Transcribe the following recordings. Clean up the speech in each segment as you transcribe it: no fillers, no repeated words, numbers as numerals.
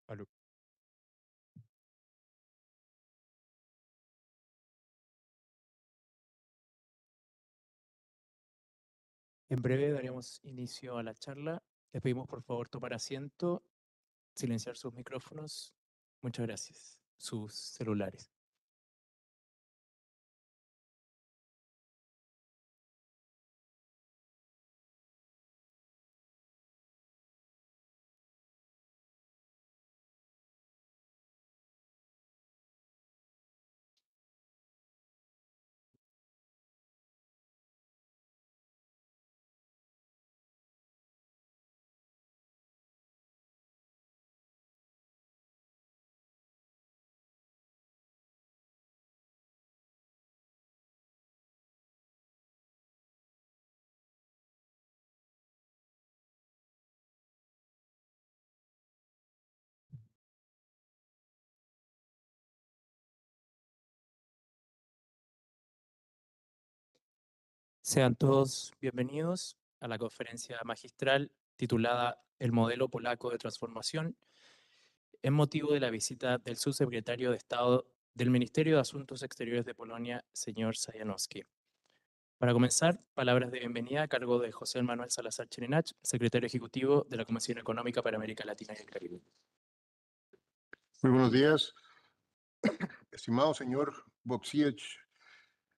Aló. En breve daremos inicio a la charla. Les pedimos por favor tomar asiento, silenciar sus micrófonos. Muchas gracias. Sus celulares. Sean todos bienvenidos a la conferencia magistral titulada El modelo polaco de transformación, en motivo de la visita del subsecretario de Estado del Ministerio de Asuntos Exteriores de Polonia, señor Sajanowski. Para comenzar, palabras de bienvenida a cargo de José Manuel Salazar Chirinach, secretario ejecutivo de la Comisión Económica para América Latina y el Caribe. Muy buenos días, estimado señor Boksiewicz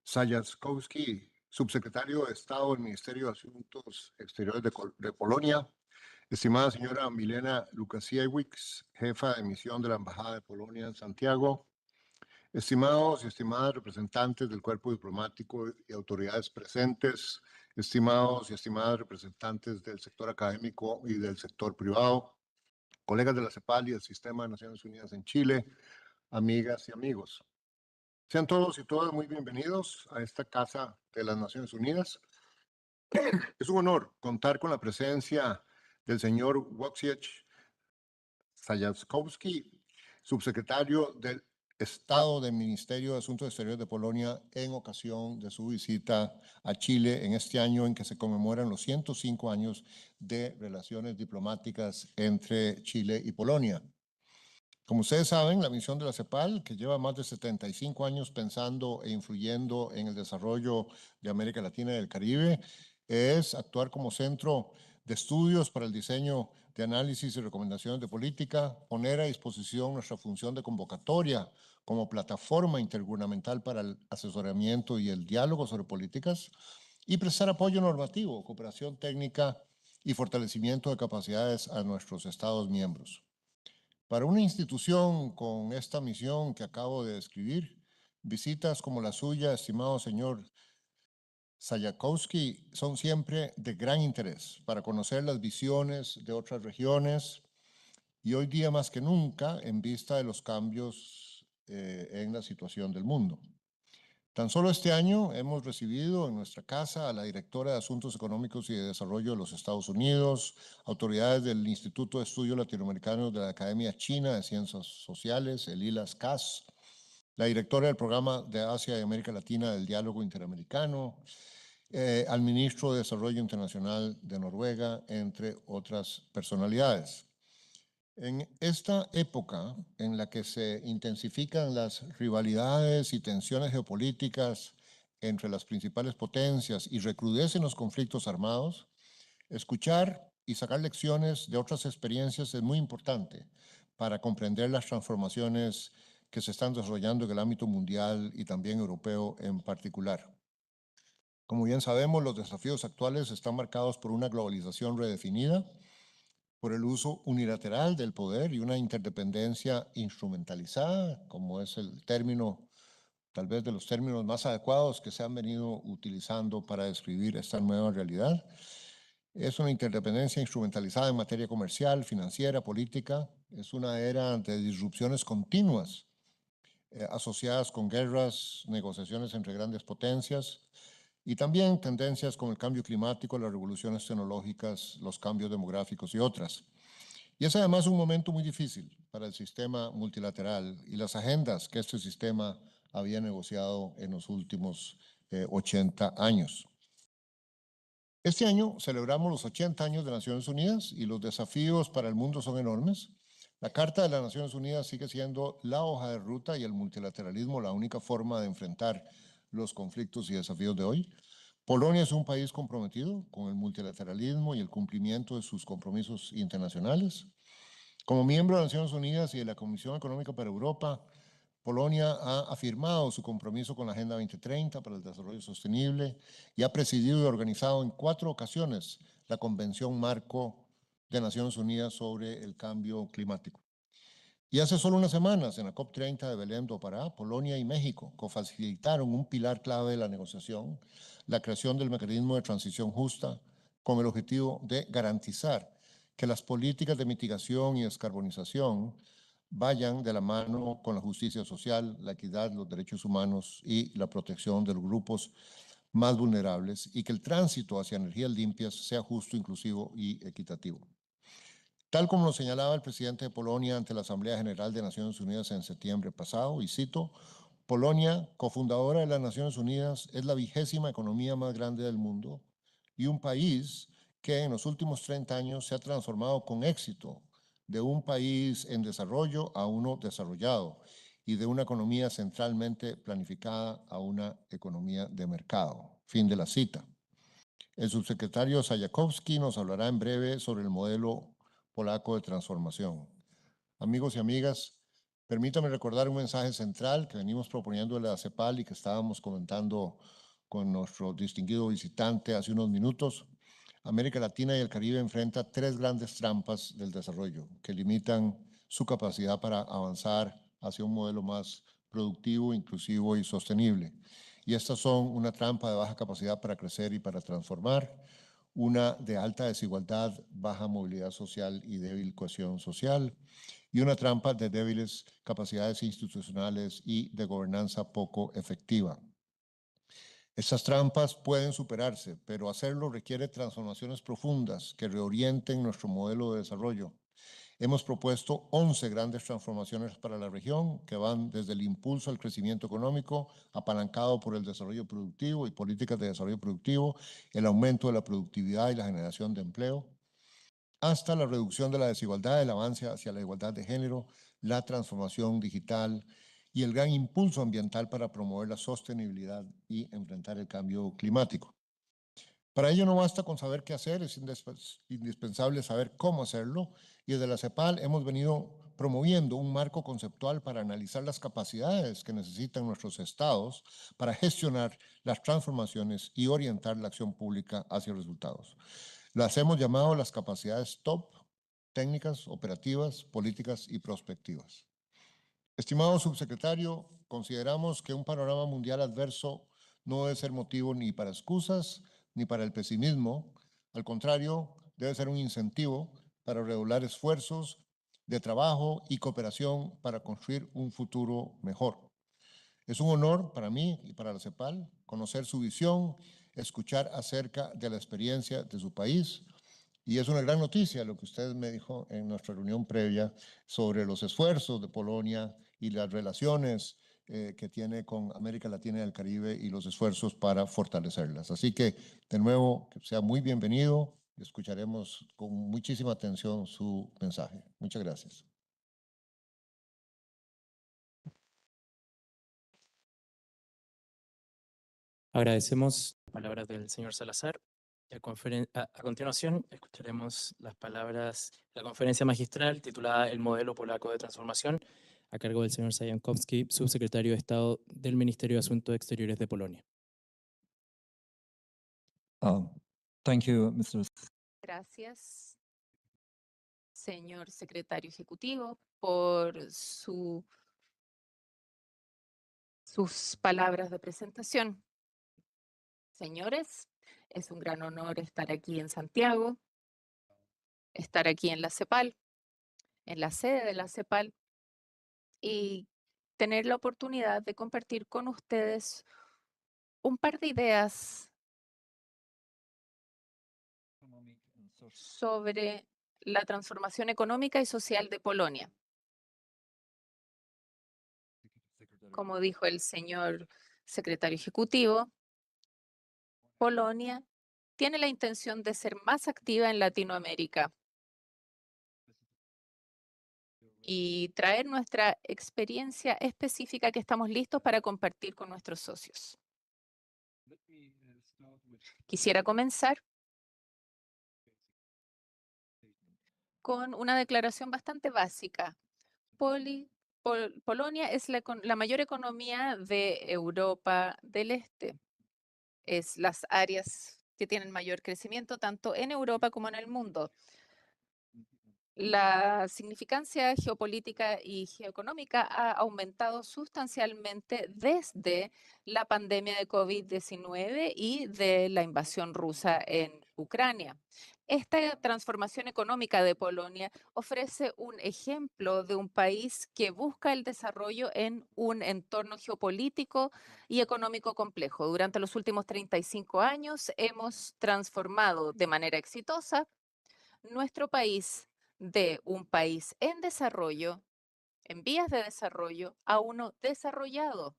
Sajaskowski, subsecretario de Estado del Ministerio de Asuntos Exteriores de Polonia, estimada señora Milena Lukasiewicz, jefa de misión de la Embajada de Polonia en Santiago, estimados y estimadas representantes del cuerpo diplomático y autoridades presentes, estimados y estimadas representantes del sector académico y del sector privado, colegas de la CEPAL y del Sistema de Naciones Unidas en Chile, amigas y amigos. Sean todos y todas muy bienvenidos a esta Casa de las Naciones Unidas. Es un honor contar con la presencia del señor Wojciech Sajaskowski, subsecretario del Estado del Ministerio de Asuntos Exteriores de Polonia, en ocasión de su visita a Chile en este año en que se conmemoran los 105 años de relaciones diplomáticas entre Chile y Polonia. Como ustedes saben, la misión de la CEPAL, que lleva más de 75 años pensando e influyendo en el desarrollo de América Latina y el Caribe, es actuar como centro de estudios para el diseño de análisis y recomendaciones de política, poner a disposición nuestra función de convocatoria como plataforma intergubernamental para el asesoramiento y el diálogo sobre políticas, y prestar apoyo normativo, cooperación técnica y fortalecimiento de capacidades a nuestros Estados miembros. Para una institución con esta misión que acabo de describir, visitas como la suya, estimado señor Sajakowski, son siempre de gran interés para conocer las visiones de otras regiones y hoy día más que nunca en vista de los cambios en la situación del mundo. Tan solo este año hemos recibido en nuestra casa a la directora de Asuntos Económicos y de Desarrollo de los Estados Unidos, autoridades del Instituto de Estudios Latinoamericanos de la Academia China de Ciencias Sociales, el ILAS-CAS, la directora del Programa de Asia y América Latina del Diálogo Interamericano, al ministro de Desarrollo Internacional de Noruega, entre otras personalidades. En esta época en la que se intensifican las rivalidades y tensiones geopolíticas entre las principales potencias y recrudecen los conflictos armados, escuchar y sacar lecciones de otras experiencias es muy importante para comprender las transformaciones que se están desarrollando en el ámbito mundial y también europeo en particular. Como bien sabemos, los desafíos actuales están marcados por una globalización redefinida, por el uso unilateral del poder y una interdependencia instrumentalizada, como es el término, tal vez de los términos más adecuados que se han venido utilizando para describir esta nueva realidad. Es una interdependencia instrumentalizada en materia comercial, financiera, política. Es una era de disrupciones continuas asociadas con guerras, negociaciones entre grandes potencias y también tendencias como el cambio climático, las revoluciones tecnológicas, los cambios demográficos y otras. Y es además un momento muy difícil para el sistema multilateral y las agendas que este sistema había negociado en los últimos 80 años. Este año celebramos los 80 años de Naciones Unidas y los desafíos para el mundo son enormes, La Carta de las Naciones Unidas sigue siendo la hoja de ruta y el multilateralismo la única forma de enfrentar los conflictos y desafíos de hoy. Polonia es un país comprometido con el multilateralismo y el cumplimiento de sus compromisos internacionales. Como miembro de las Naciones Unidas y de la Comisión Económica para Europa, Polonia ha afirmado su compromiso con la Agenda 2030 para el Desarrollo Sostenible y ha presidido y organizado en 4 ocasiones la Convención Marco de Naciones Unidas sobre el Cambio Climático. Y hace solo unas semanas, en la COP30 de Belém do Pará, Polonia y México cofacilitaron un pilar clave de la negociación, la creación del mecanismo de transición justa, con el objetivo de garantizar que las políticas de mitigación y descarbonización vayan de la mano con la justicia social, la equidad, los derechos humanos y la protección de los grupos más vulnerables, y que el tránsito hacia energías limpias sea justo, inclusivo y equitativo. Tal como lo señalaba el presidente de Polonia ante la Asamblea General de Naciones Unidas en septiembre pasado, y cito, Polonia, cofundadora de las Naciones Unidas, es la 20ª economía más grande del mundo y un país que en los últimos 30 años se ha transformado con éxito de un país en desarrollo a uno desarrollado y de una economía centralmente planificada a una economía de mercado. Fin de la cita. El subsecretario Sajakowski nos hablará en breve sobre el modelo polaco de transformación. Amigos y amigas, permítame recordar un mensaje central que venimos proponiendo de la CEPAL y que estábamos comentando con nuestro distinguido visitante hace unos minutos. América Latina y el Caribe enfrenta 3 grandes trampas del desarrollo que limitan su capacidad para avanzar hacia un modelo más productivo, inclusivo y sostenible. Y estas son una trampa de baja capacidad para crecer y para transformar, una de alta desigualdad, baja movilidad social y débil cohesión social, y una trampa de débiles capacidades institucionales y de gobernanza poco efectiva. Estas trampas pueden superarse, pero hacerlo requiere transformaciones profundas que reorienten nuestro modelo de desarrollo. Hemos propuesto 11 grandes transformaciones para la región que van desde el impulso al crecimiento económico, apalancado por el desarrollo productivo y políticas de desarrollo productivo, el aumento de la productividad y la generación de empleo, hasta la reducción de la desigualdad, el avance hacia la igualdad de género, la transformación digital y el gran impulso ambiental para promover la sostenibilidad y enfrentar el cambio climático. Para ello no basta con saber qué hacer, es indispensable saber cómo hacerlo, y desde la CEPAL hemos venido promoviendo un marco conceptual para analizar las capacidades que necesitan nuestros estados para gestionar las transformaciones y orientar la acción pública hacia resultados. Las hemos llamado las capacidades TOP: técnicas, operativas, políticas y prospectivas. Estimado subsecretario, consideramos que un panorama mundial adverso no debe ser motivo ni para excusas ni para el pesimismo. Al contrario, debe ser un incentivo para redoblar esfuerzos de trabajo y cooperación para construir un futuro mejor. Es un honor para mí y para la CEPAL conocer su visión, escuchar acerca de la experiencia de su país, y es una gran noticia lo que usted me dijo en nuestra reunión previa sobre los esfuerzos de Polonia y las relaciones que tiene con América Latina y el Caribe y los esfuerzos para fortalecerlas. Así que, de nuevo, que sea muy bienvenido y escucharemos con muchísima atención su mensaje. Muchas gracias. Agradecemos las palabras del señor Salazar. A continuación, escucharemos las palabras de la conferencia magistral titulada El modelo polaco de transformación, a cargo del señor Sajankowski, subsecretario de Estado del Ministerio de Asuntos Exteriores de Polonia. Thank you, Mr. Gracias, señor secretario ejecutivo, por sus palabras de presentación. Señores, es un gran honor estar aquí en Santiago, estar aquí en la CEPAL, en la sede de la CEPAL, y tener la oportunidad de compartir con ustedes un par de ideas sobre la transformación económica y social de Polonia. Como dijo el señor secretario ejecutivo, Polonia tiene la intención de ser más activa en Latinoamérica. y traer nuestra experiencia específica que estamos listos para compartir con nuestros socios. Quisiera comenzar con una declaración bastante básica. Polonia es la mayor economía de Europa del Este. Es las áreas que tienen mayor crecimiento tanto en Europa como en el mundo. La significancia geopolítica y geoeconómica ha aumentado sustancialmente desde la pandemia de COVID-19 y de la invasión rusa en Ucrania. Esta transformación económica de Polonia ofrece un ejemplo de un país que busca el desarrollo en un entorno geopolítico y económico complejo. Durante los últimos 35 años hemos transformado de manera exitosa nuestro país de un país en desarrollo, en vías de desarrollo, a uno desarrollado,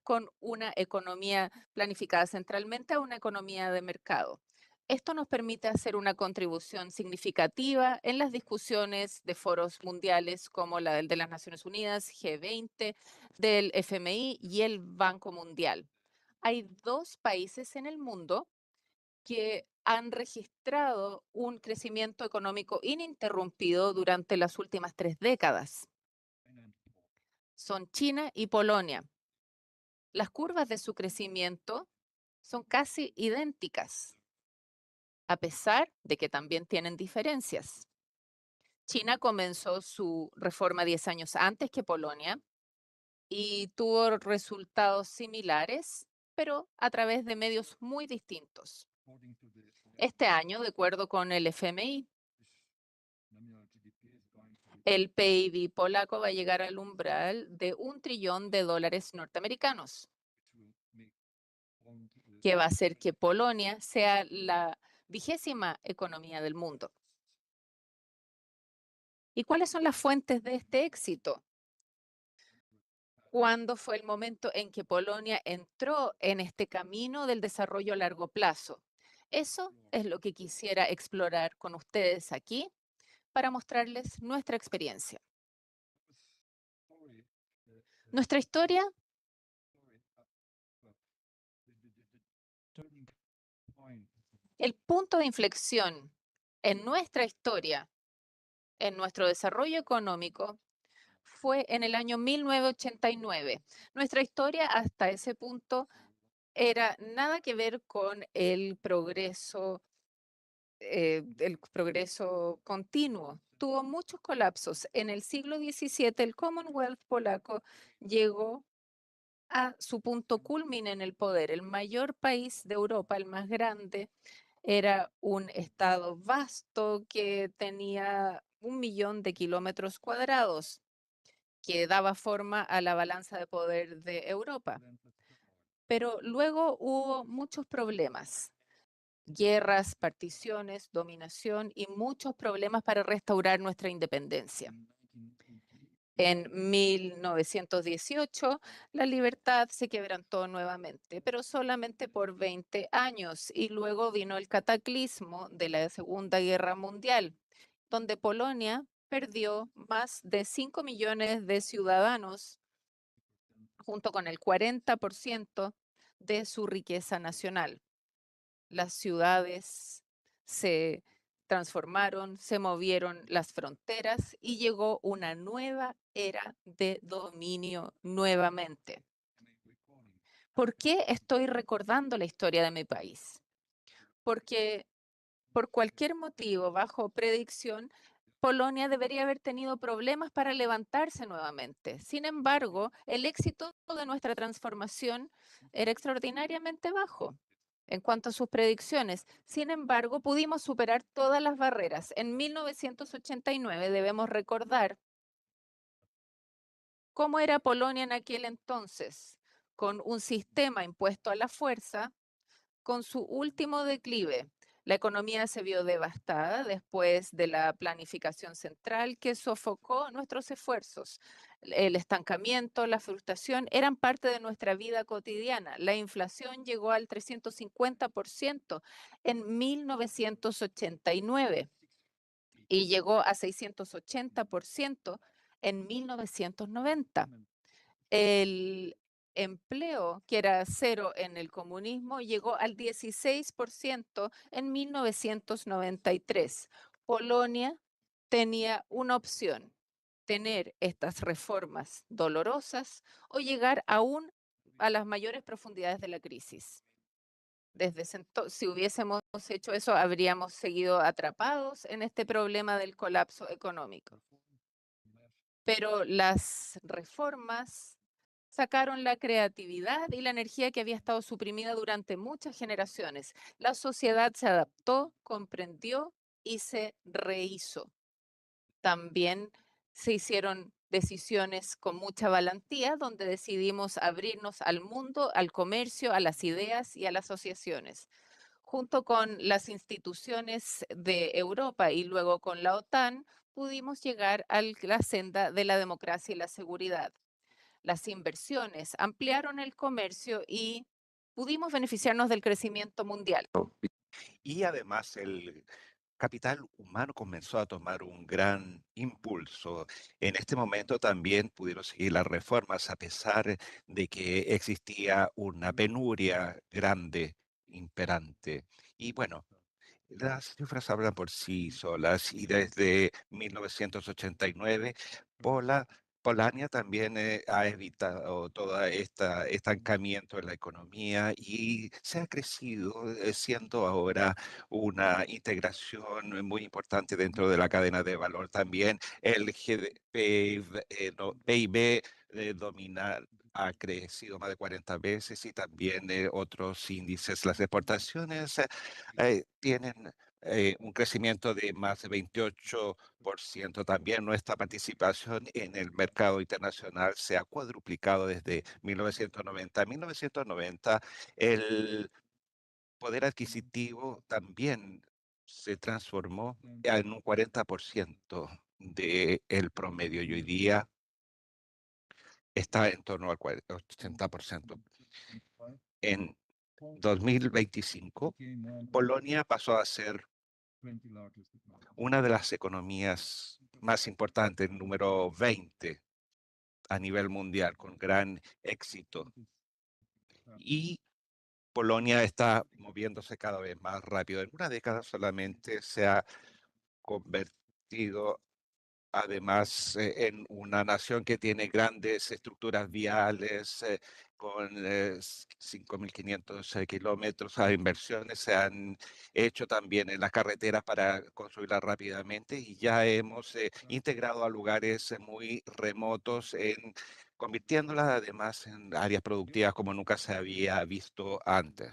con una economía planificada centralmente a una economía de mercado. Esto nos permite hacer una contribución significativa en las discusiones de foros mundiales como la de las Naciones Unidas, G20, del FMI y el Banco Mundial. Hay 2 países en el mundo que han registrado un crecimiento económico ininterrumpido durante las últimas 3 décadas. Son China y Polonia. Las curvas de su crecimiento son casi idénticas, a pesar de que también tienen diferencias. China comenzó su reforma 10 años antes que Polonia y tuvo resultados similares, pero a través de medios muy distintos. Este año, de acuerdo con el FMI, el PIB polaco va a llegar al umbral de $1 trillón norteamericanos, que va a hacer que Polonia sea la 20ª economía del mundo. ¿Y cuáles son las fuentes de este éxito? ¿Cuándo fue el momento en que Polonia entró en este camino del desarrollo a largo plazo? Eso es lo que quisiera explorar con ustedes aquí para mostrarles nuestra experiencia. Nuestra historia el punto de inflexión en nuestra historia, en nuestro desarrollo económico, fue en el año 1989. Nuestra historia hasta ese punto era nada que ver con el progreso continuo. Tuvo muchos colapsos. En el siglo XVII, el Commonwealth polaco llegó a su punto culmine en el poder. El mayor país de Europa, el más grande, era un estado vasto que tenía 1 millón de kilómetros cuadrados, que daba forma a la balanza de poder de Europa. Pero luego hubo muchos problemas, guerras, particiones, dominación y muchos problemas para restaurar nuestra independencia. En 1918, la libertad se quebrantó nuevamente, pero solamente por 20 años. Y luego vino el cataclismo de la Segunda Guerra Mundial, donde Polonia perdió más de 5 millones de ciudadanos, junto con el 40% de su riqueza nacional. Las ciudades se transformaron, se movieron las fronteras y llegó una nueva era de dominio nuevamente. ¿Por qué estoy recordando la historia de mi país? Porque por cualquier motivo, bajo predicción, Polonia debería haber tenido problemas para levantarse nuevamente. Sin embargo, el éxito de nuestra transformación era extraordinariamente bajo en cuanto a sus predicciones. Sin embargo, pudimos superar todas las barreras. En 1989 debemos recordar cómo era Polonia en aquel entonces, con un sistema impuesto a la fuerza, con su último declive. La economía se vio devastada después de la planificación central que sofocó nuestros esfuerzos. El estancamiento, la frustración eran parte de nuestra vida cotidiana. La inflación llegó al 350% en 1989 y llegó a 680% En 1990, el empleo, que era cero en el comunismo, llegó al 16% en 1993. Polonia tenía una opción: tener estas reformas dolorosas o llegar aún a las mayores profundidades de la crisis. Desde si hubiésemos hecho eso, habríamos seguido atrapados en este problema del colapso económico. Pero las reformas sacaron la creatividad y la energía que había estado suprimida durante muchas generaciones. La sociedad se adaptó, comprendió y se rehizo. También se hicieron decisiones con mucha valentía, donde decidimos abrirnos al mundo, al comercio, a las ideas y a las asociaciones. Junto con las instituciones de Europa y luego con la OTAN, pudimos llegar a la senda de la democracia y la seguridad. Las inversiones ampliaron el comercio y pudimos beneficiarnos del crecimiento mundial. Y además el capital humano comenzó a tomar un gran impulso. En este momento también pudieron seguir las reformas a pesar de que existía una penuria grande, imperante. Y bueno, las cifras hablan por sí solas y desde 1989 Polonia también ha evitado todo este estancamiento en la economía y se ha crecido, siendo ahora una integración muy importante dentro de la cadena de valor. También el PIB nominal ha crecido más de 40 veces y también otros índices. Las exportaciones tienen un crecimiento de más de 28%. También nuestra participación en el mercado internacional se ha cuadruplicado desde 1990. En 1990, el poder adquisitivo también se transformó en un 40% del promedio y hoy día está en torno al 80%. En 2025, Polonia pasó a ser una de las economías más importantes, número 20 a nivel mundial, con gran éxito. Y Polonia está moviéndose cada vez más rápido. En una década solamente se ha convertido además en una nación que tiene grandes estructuras viales con 5.500 kilómetros. Las inversiones se han hecho también en las carreteras para construirlas rápidamente y ya hemos integrado a lugares muy remotos, convirtiéndolas además en áreas productivas como nunca se había visto antes.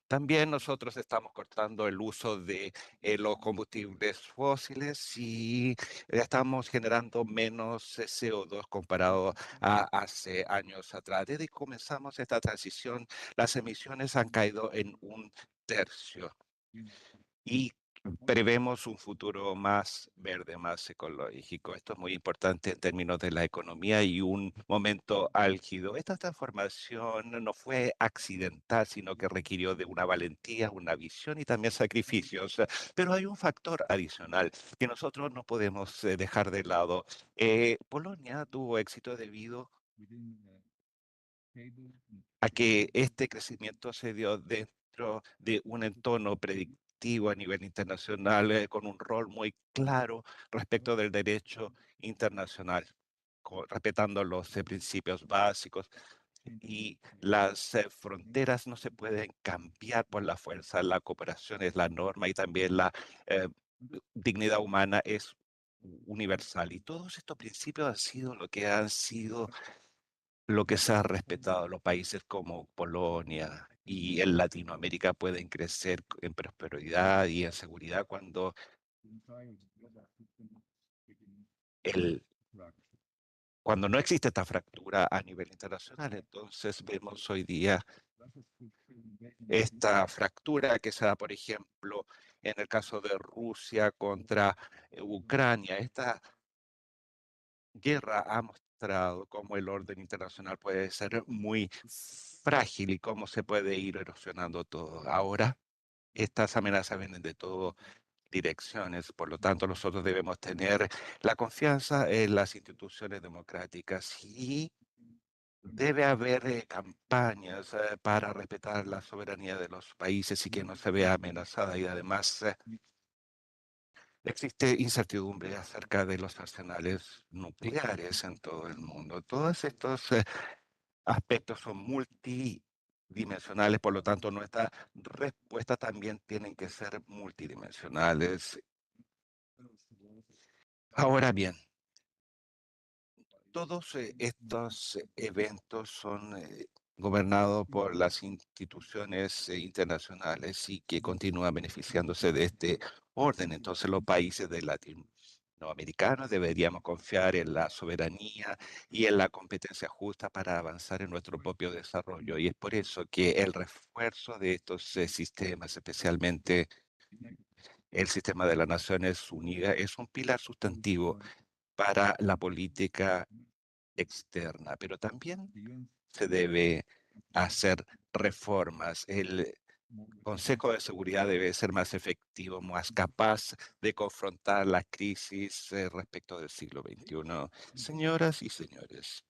También nosotros estamos cortando el uso de los combustibles fósiles y estamos generando menos CO2 comparado a hace años atrás. Desde que comenzamos esta transición, las emisiones han caído en un tercio y prevemos un futuro más verde, más ecológico. Esto es muy importante en términos de la economía y un momento álgido. Esta transformación no fue accidental, sino que requirió de una valentía, una visión y también sacrificios. Pero hay un factor adicional que nosotros no podemos dejar de lado. Polonia tuvo éxito debido a que este crecimiento se dio dentro de un entorno predictivo a nivel internacional, con un rol muy claro respecto del derecho internacional, respetando los principios básicos. Y las fronteras no se pueden cambiar por la fuerza. La cooperación es la norma y también la eh, dignidad humana es universal. Y todos estos principios han sido lo que se ha respetado. Los países como Polonia y en Latinoamérica pueden crecer en prosperidad y en seguridad el, cuando no existe esta fractura a nivel internacional. Entonces vemos hoy día esta fractura que se da, por ejemplo, en el caso de Rusia contra Ucrania. Esta guerra ha mostrado cómo el orden internacional puede ser muy frágil y cómo se puede ir erosionando todo. Ahora, estas amenazas vienen de todo direcciones. Por lo tanto, nosotros debemos tener la confianza en las instituciones democráticas y debe haber campañas para respetar la soberanía de los países y que no se vea amenazada. Y además existe incertidumbre acerca de los arsenales nucleares en todo el mundo. Todos estos aspectos son multidimensionales, por lo tanto, nuestra respuesta también tienen que ser multidimensionales. Ahora bien, todos estos eventos son gobernados por las instituciones internacionales y que continúan beneficiándose de este orden. Entonces, los países de latinoamericanos deberíamos confiar en la soberanía y en la competencia justa para avanzar en nuestro propio desarrollo. Y es por eso que el refuerzo de estos sistemas, especialmente el sistema de las Naciones Unidas, es un pilar sustantivo para la política externa, pero también se debe hacer reformas. El Consejo de Seguridad debe ser más efectivo, más capaz de confrontar las crisis respecto del siglo XXI. Señoras y señores,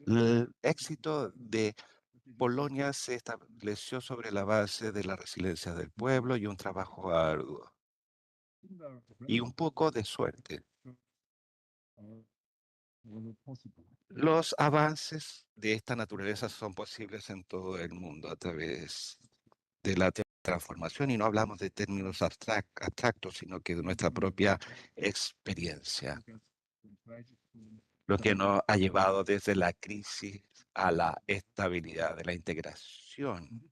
el éxito de Polonia se estableció sobre la base de la resiliencia del pueblo y un trabajo arduo y un poco de suerte. Los avances de esta naturaleza son posibles en todo el mundo a través de la transformación, y no hablamos de términos abstractos, sino que de nuestra propia experiencia, lo que nos ha llevado desde la crisis a la estabilidad, de la integración,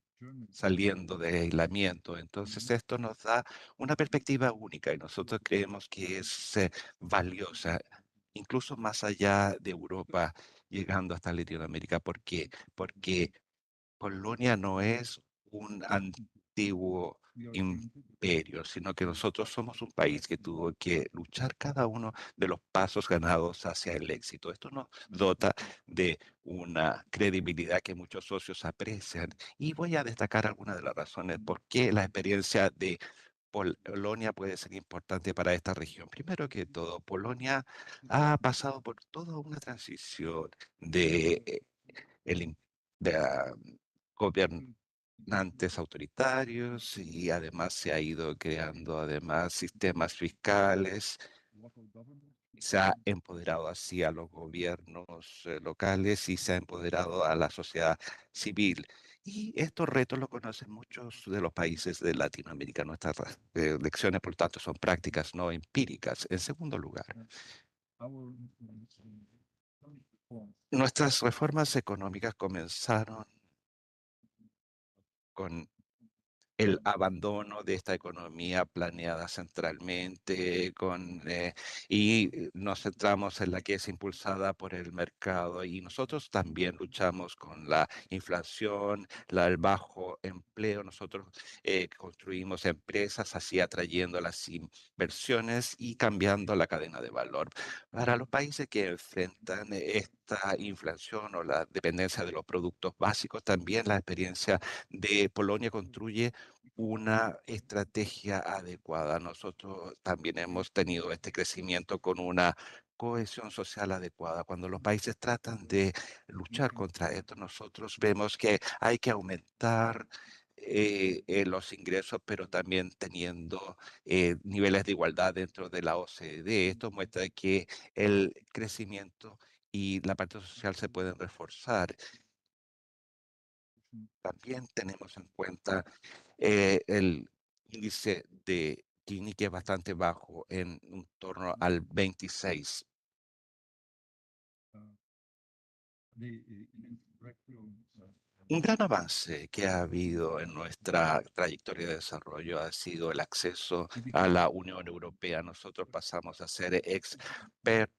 saliendo del aislamiento. Entonces, esto nos da una perspectiva única y nosotros creemos que es valiosa, incluso más allá de Europa, llegando hasta Latinoamérica. ¿Por qué? Porque Polonia no es un antiguo imperio, sino que nosotros somos un país que tuvo que luchar cada uno de los pasos ganados hacia el éxito. Esto nos dota de una credibilidad que muchos socios aprecian. Y voy a destacar algunas de las razones por qué la experiencia de Polonia puede ser importante para esta región. Primero que todo, Polonia ha pasado por toda una transición de de gobernantes autoritarios, y además se ha ido creando además sistemas fiscales. Se ha empoderado así a los gobiernos locales y se ha empoderado a la sociedad civil. Y estos retos lo conocen muchos de los países de Latinoamérica. Nuestras lecciones, por tanto, son prácticas, no empíricas. En segundo lugar, nuestras reformas económicas comenzaron con el abandono de esta economía planeada centralmente y nos centramos en la que es impulsada por el mercado, y nosotros también luchamos con la inflación, el bajo empleo. Nosotros construimos empresas así atrayendo las inversiones y cambiando la cadena de valor. Para los países que enfrentan esta inflación o la dependencia de los productos básicos, también la experiencia de Polonia construye una estrategia adecuada. Nosotros también hemos tenido este crecimiento con una cohesión social adecuada. Cuando los países tratan de luchar contra esto, nosotros vemos que hay que aumentar los ingresos, pero también teniendo niveles de igualdad dentro de la OCDE. Esto muestra que el crecimiento y la parte social se pueden reforzar. También tenemos en cuenta el índice de Gini, que es bastante bajo, en un torno al 26. Un gran avance que ha habido en nuestra trayectoria de desarrollo ha sido el acceso a la Unión Europea. Nosotros pasamos a ser expertos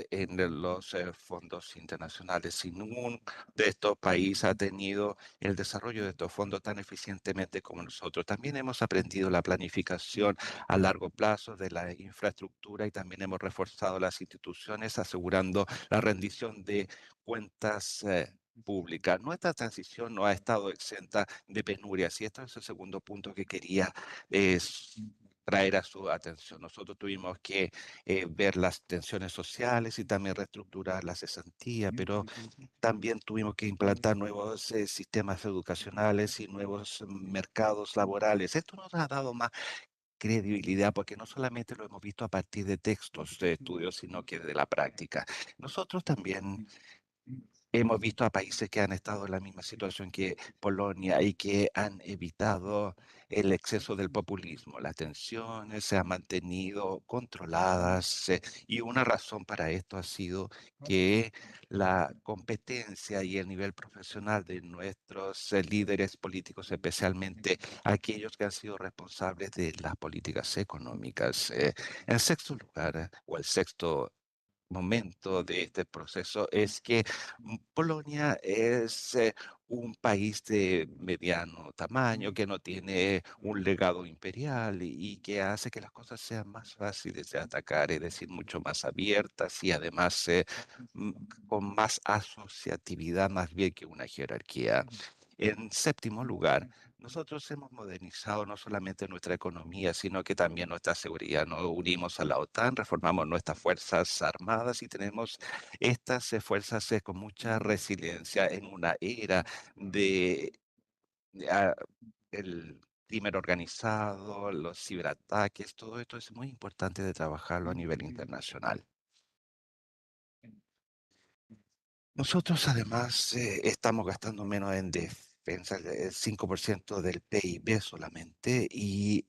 en los fondos internacionales, y ningún de estos países ha tenido el desarrollo de estos fondos tan eficientemente como nosotros. También hemos aprendido la planificación a largo plazo de la infraestructura, y también hemos reforzado las instituciones asegurando la rendición de cuentas pública. Nuestra transición no ha estado exenta de penurias, y este es el segundo punto que quería traer a su atención. Nosotros tuvimos que ver las tensiones sociales y también reestructurar la cesantía, pero también tuvimos que implantar nuevos sistemas educacionales y nuevos mercados laborales. Esto nos ha dado más credibilidad, porque no solamente lo hemos visto a partir de textos de estudios, sino que de la práctica. Nosotros también hemos visto a países que han estado en la misma situación que Polonia y que han evitado el exceso del populismo. Las tensiones se han mantenido controladas y una razón para esto ha sido que la competencia y el nivel profesional de nuestros líderes políticos, especialmente aquellos que han sido responsables de las políticas económicas. En sexto lugar, o el sexto momento de este proceso, es que Polonia es un país de mediano tamaño que no tiene un legado imperial y que hace que las cosas sean más fáciles de atacar, es decir, mucho más abiertas y además m- con más asociatividad más bien que una jerarquía. En séptimo lugar, nosotros hemos modernizado no solamente nuestra economía, sino que también nuestra seguridad. Nos unimos a la OTAN, reformamos nuestras fuerzas armadas y tenemos estas fuerzas con mucha resiliencia en una era de ah, el crimen organizado, los ciberataques. Todo esto es muy importante de trabajarlo a nivel internacional. Nosotros además estamos gastando menos en defensa, el 5% del PIB solamente, y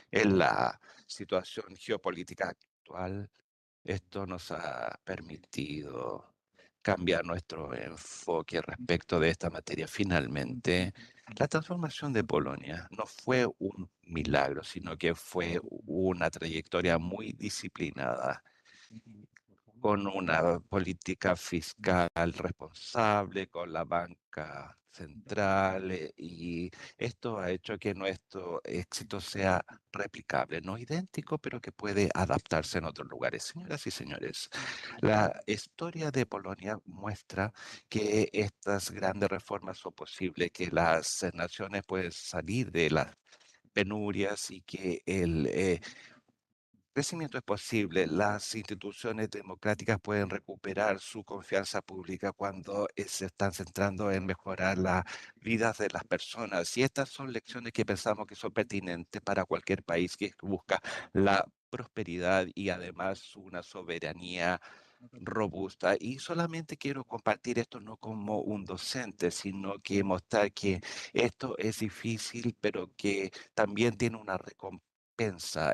en la situación geopolítica actual, esto nos ha permitido cambiar nuestro enfoque respecto de esta materia. Finalmente, la transformación de Polonia no fue un milagro, sino que fue una trayectoria muy disciplinada, con una política fiscal responsable, con la banca central, y esto ha hecho que nuestro éxito sea replicable, no idéntico, pero que puede adaptarse en otros lugares. Señoras y señores, la historia de Polonia muestra que estas grandes reformas son posibles, que las naciones pueden salir de las penurias y que el crecimiento es posible. Las instituciones democráticas pueden recuperar su confianza pública cuando se están centrando en mejorar las vidas de las personas. Y estas son lecciones que pensamos que son pertinentes para cualquier país que busca la prosperidad y además una soberanía robusta. Y solamente quiero compartir esto no como un docente, sino que mostrar que esto es difícil, pero que también tiene una recompensa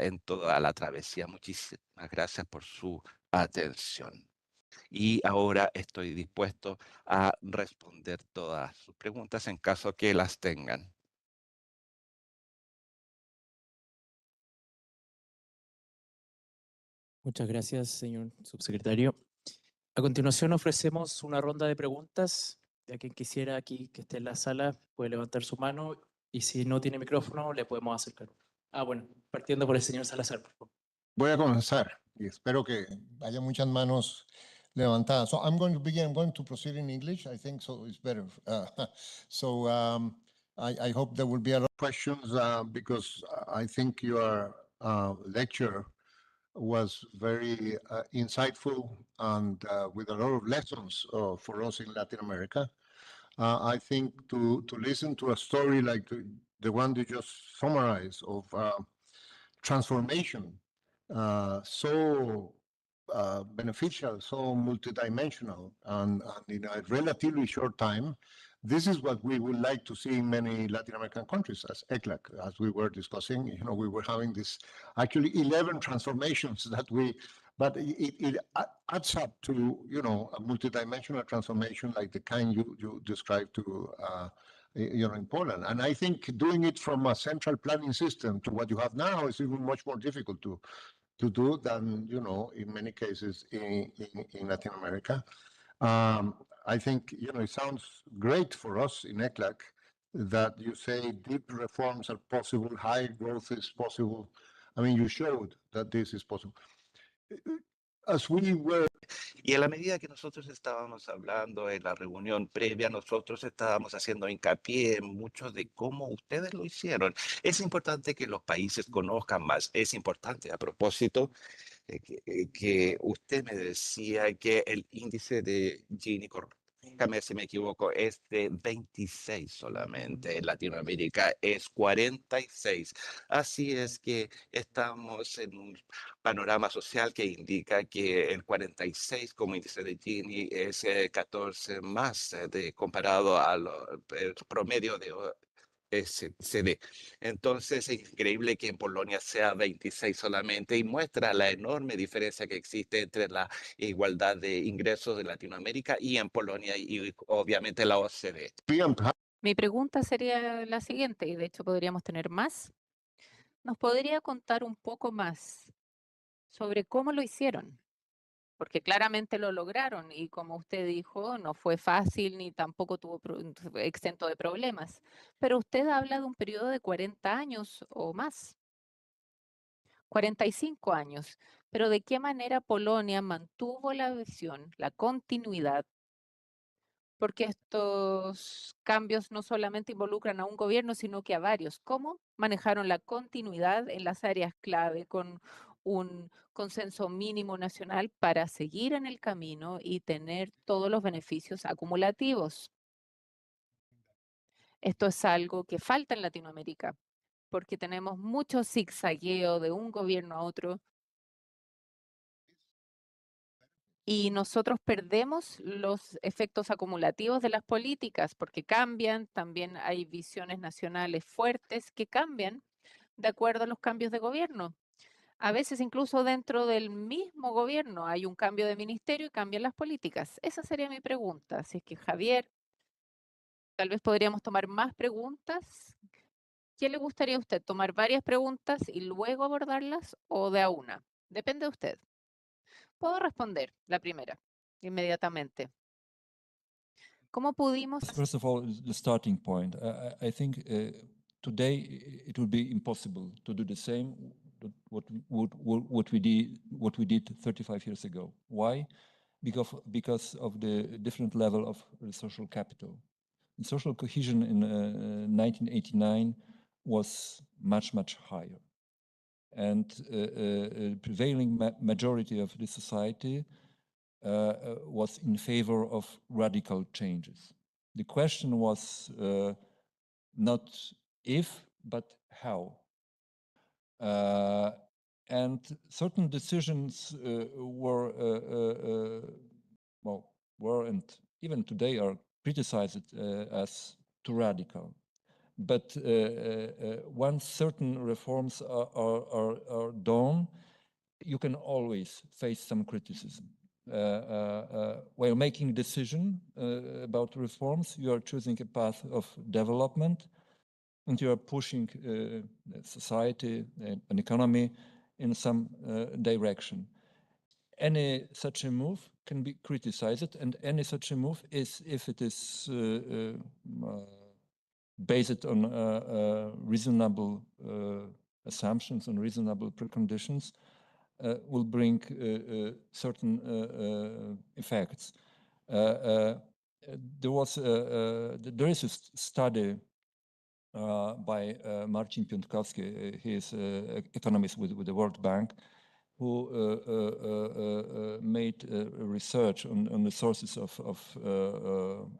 en toda la travesía. Muchísimas gracias por su atención. Y ahora estoy dispuesto a responder todas sus preguntas en caso que las tengan. Muchas gracias, señor subsecretario. A continuación ofrecemos una ronda de preguntas. A quien quisiera aquí que esté en la sala puede levantar su mano y si no tiene micrófono le podemos acercar. Bueno, partiendo por el señor Salazar, por favor. Voy a comenzar y espero que haya muchas manos levantadas. So I'm going to begin. I'm going to proceed in English. I think so it's better. I hope there will be a lot of questions because I think your lecture was very insightful and with a lot of lessons for us in Latin America. I think to listen to a story like the one you just summarized of transformation, so beneficial, so multidimensional, and in a relatively short time, this is what we would like to see in many Latin American countries, as ECLAC, as we were discussing. You know, we were having this actually 11 transformations that but it adds up to, you know, a multidimensional transformation like the kind you described to you know, in Poland. And I think doing it from a central planning system to what you have now is even much more difficult to do than, you know, in many cases in Latin America. I think, you know, it sounds great for us in ECLAC that you say deep reforms are possible, high growth is possible. I mean, you showed that this is possible. As we were Y en la medida que nosotros estábamos hablando en la reunión previa, nosotros estábamos haciendo hincapié en mucho de cómo ustedes lo hicieron. Es importante que los países conozcan más. Es importante, a propósito, que usted me decía que el índice de Gini, corríjame si me equivoco, es de 26 solamente. En Latinoamérica es 46. Así es que estamos en un panorama social que indica que el 46 como índice de Gini es 14 más comparado al promedio de CD. Entonces es increíble que en Polonia sea 26 solamente y muestra la enorme diferencia que existe entre la igualdad de ingresos de Latinoamérica y en Polonia y obviamente la OCDE. Mi pregunta sería la siguiente, y de hecho podríamos tener más. ¿Nos podría contar un poco más sobre cómo lo hicieron? Porque claramente lo lograron y como usted dijo, no fue fácil ni tampoco fue exento de problemas. Pero usted habla de un periodo de 40 años o más, 45 años. Pero ¿de qué manera Polonia mantuvo la visión, la continuidad? Porque estos cambios no solamente involucran a un gobierno, sino que a varios. ¿Cómo manejaron la continuidad en las áreas clave con un consenso mínimo nacional para seguir en el camino y tener todos los beneficios acumulativos? Esto es algo que falta en Latinoamérica, porque tenemos mucho zigzagueo de un gobierno a otro y nosotros perdemos los efectos acumulativos de las políticas porque cambian, también hay visiones nacionales fuertes que cambian de acuerdo a los cambios de gobierno. A veces incluso dentro del mismo gobierno hay un cambio de ministerio y cambian las políticas. Esa sería mi pregunta. Así es que Javier, tal vez podríamos tomar más preguntas. ¿Qué le gustaría a usted? ¿Tomar varias preguntas y luego abordarlas o de a una? Depende de usted. Puedo responder la primera inmediatamente. ¿Cómo pudimos? First of all, the starting point. I think today it would be impossible to do the same what we did 35 years ago. Why? Because of the different level of the social capital. The social cohesion in 1989 was much higher, and prevailing majority of the society was in favor of radical changes. The question was not if, but how. And certain decisions were and even today are criticized as too radical. But once certain reforms are done, you can always face some criticism. While making a decision about reforms, you are choosing a path of development, and you are pushing society and an economy in some direction. Any such a move can be criticized, and any such a move is, if it is based on reasonable assumptions and reasonable preconditions, will bring certain effects. There is a study by Marcin Piątkowski, he is an economist with the World Bank, who made research on the sources of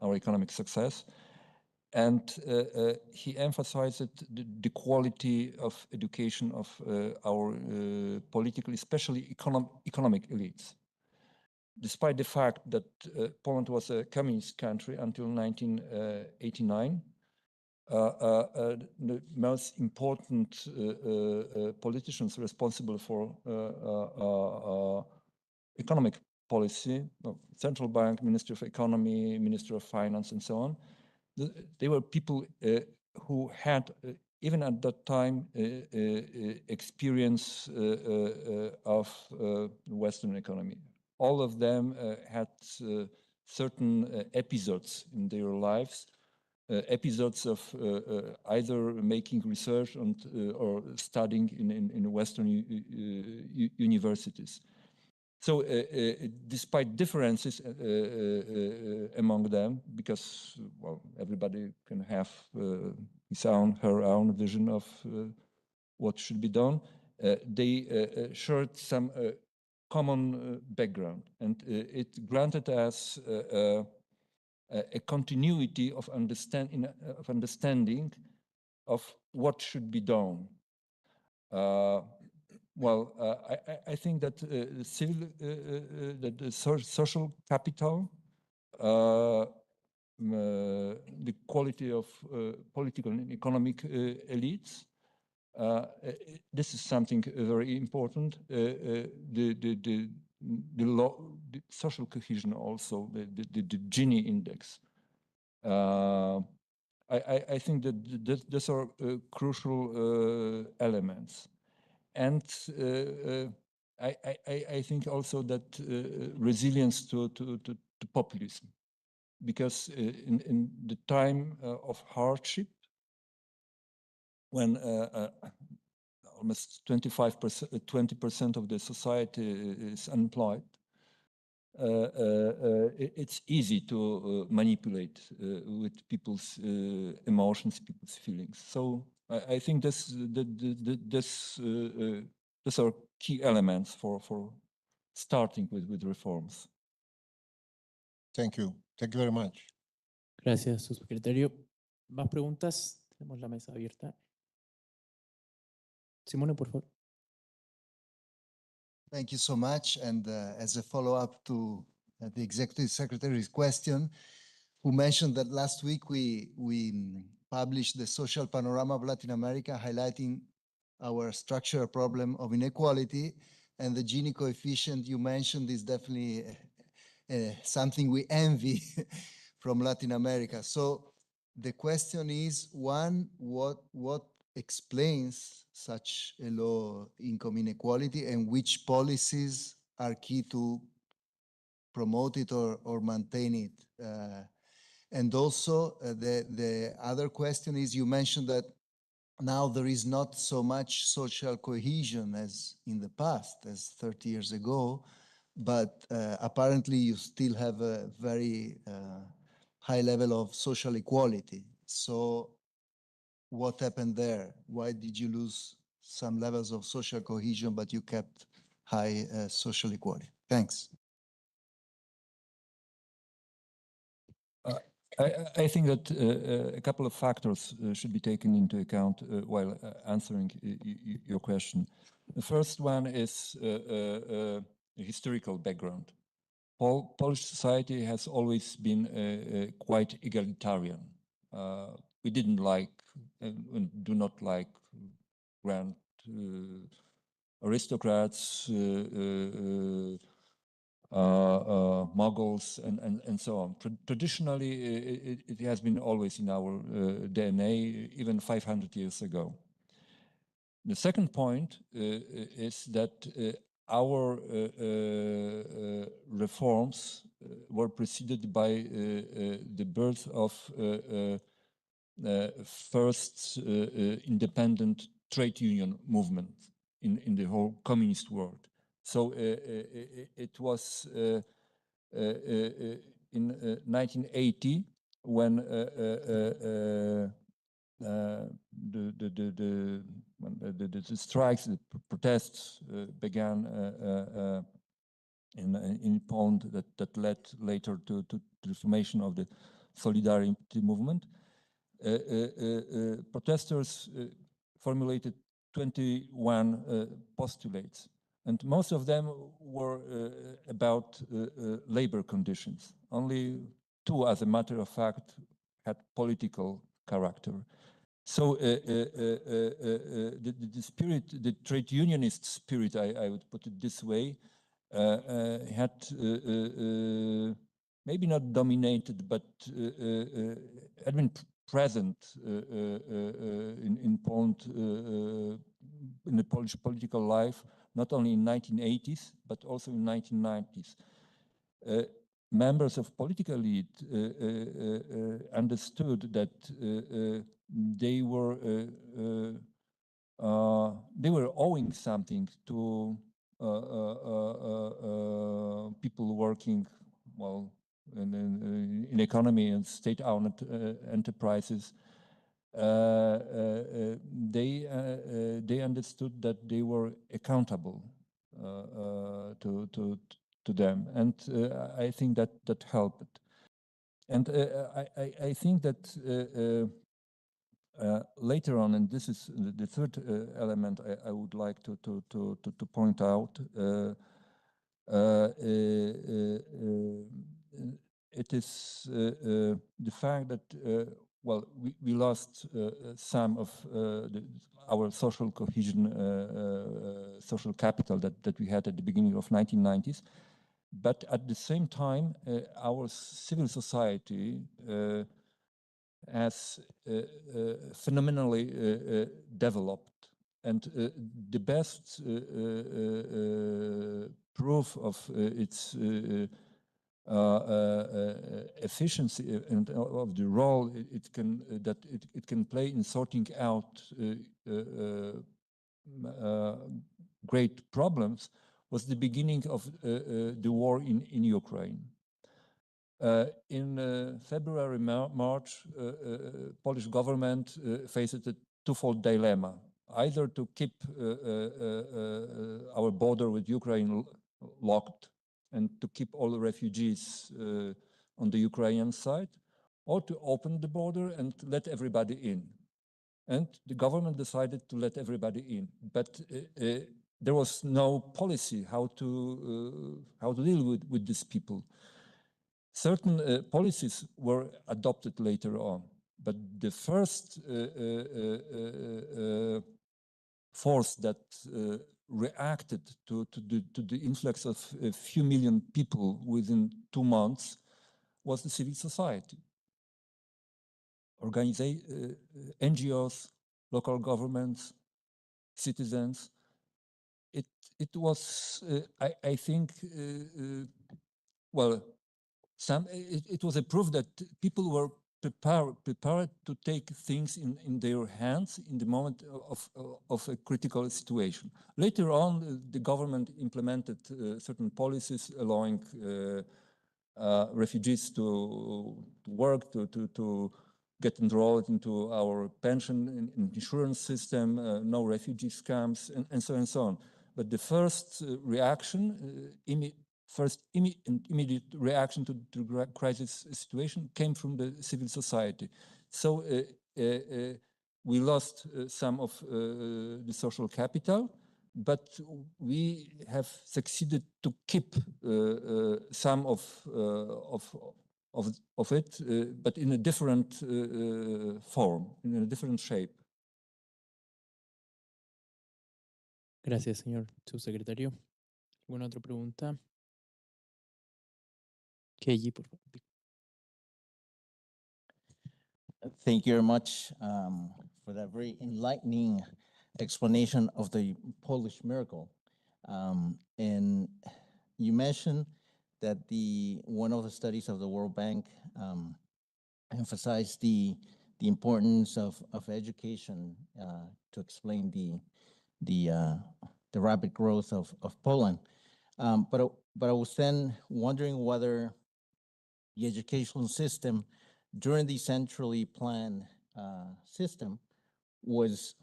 our economic success. And he emphasized the quality of education of our political, especially economic elites. Despite the fact that Poland was a communist country until 1989, the most important politicians responsible for economic policy, central bank, Ministry of Economy, Ministry of Finance, and so on, they were people who had, even at that time, experience of Western economy. All of them had certain episodes in their lives, episodes of either making research or studying in Western universities. So despite differences among them, because well, everybody can have his own, her own vision of what should be done, they shared some common background, and it granted us a continuity of understanding of what should be done. I think that the social capital, the quality of political and economic elites, this is something very important. The social cohesion also, the Gini index. I think that these are crucial elements. And I think also that resilience to populism, because in the time of hardship, when almost 20% of the society is unemployed, it's easy to manipulate with people's emotions, people's feelings. So I think these are key elements for starting with reforms. Thank you. Thank you very much. Gracias, subsecretario. ¿Más preguntas? Tenemos la mesa abierta. Simone, por favor. Thank you so much. And as a follow-up to the Executive Secretary's question, who mentioned that last week we published the Social Panorama of Latin America, highlighting our structural problem of inequality, and the Gini coefficient you mentioned is definitely something we envy from Latin America. So the question is, one, what explains such a low income inequality, and which policies are key to promote it or maintain it? And also the other question is, you mentioned that now there is not so much social cohesion as in the past, as 30 years ago, but apparently you still have a very high level of social equality. So what happened there? Why did you lose some levels of social cohesion, but you kept high social equality? Thanks. I think that a couple of factors should be taken into account while answering your question. The first one is historical background. Polish society has always been quite egalitarian. We didn't like and do not like grand aristocrats, Muggles, and so on. Traditionally, it has been always in our DNA, even 500 years ago. The second point is that our reforms were preceded by the birth of first independent trade union movement in the whole communist world. So it was in 1980 when the strikes, the protests began in Poland that led later to the formation of the Solidarity movement. Protesters formulated 21 postulates, and most of them were about labor conditions. Only two, as a matter of fact, had political character. So the spirit, the trade unionist spirit, I would put it this way, had maybe not dominated, but had been present in Poland, in the Polish political life, not only in 1980s, but also in 1990s. Members of political elite understood that they were owing something to people working, well, in economy and state-owned enterprises, they understood that they were accountable to them, and I think that helped. And I think that later on, and this is the third element I would like to point out, it is the fact that well, we lost some of our social cohesion, social capital that we had at the beginning of 1990s. But at the same time, our civil society has phenomenally developed. And the best proof of its efficiency and of the role it can play in sorting out great problems was the beginning of the war in Ukraine. In February, March, Polish government faced a twofold dilemma: either to keep our border with Ukraine locked and to keep all the refugees on the Ukrainian side, or to open the border and let everybody in. And the government decided to let everybody in, but there was no policy how to deal with these people. Certain policies were adopted later on, but the first force that reacted to the influx of a few million people within 2 months was the civil society. NGOs, local governments, citizens. It was, I think, well, it was a proof that people were prepared to take things in their hands in the moment of a critical situation. Later on, the government implemented certain policies allowing refugees to work, to get enrolled into our pension and insurance system, no refugee scams, and so on. But the first reaction, immediate reaction to the crisis situation came from the civil society. So we lost some of the social capital, but we have succeeded to keep some of it, but in a different form, in a different shape. Gracias, señor subsecretario. ¿Alguna otra pregunta? Keiji, por favor. Thank you very much for that very enlightening explanation of the Polish miracle. And you mentioned that one of the studies of the World Bank emphasized the importance of education to explain the rapid growth of Poland. But I was then wondering whether the educational system during the centrally planned system was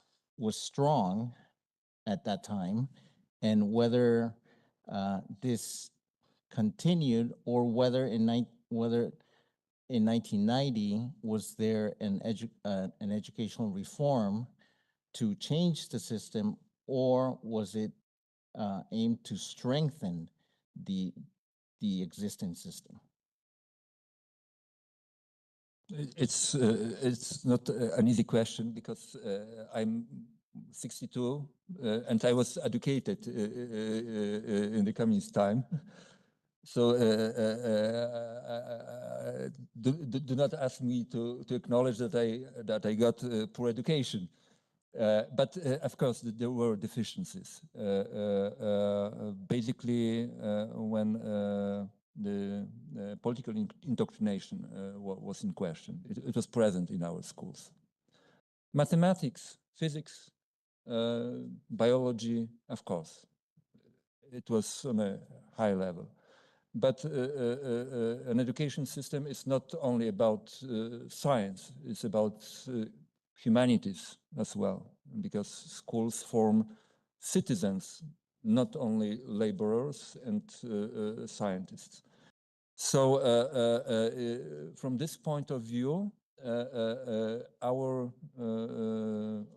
strong at that time, and whether this continued, or whether in 1990 was there an educational reform to change the system, or was it aimed to strengthen the existing system? It's not an easy question, because I'm 62 and I was educated in the communist time. So do not ask me to acknowledge that I got poor education. But of course, there were deficiencies. Basically, when the political indoctrination was in question, it was present in our schools. Mathematics, physics, biology, of course. it was on a high level. But an education system is not only about science, it's about humanities as well, because schools form citizens, not only laborers and scientists. So from this point of view, our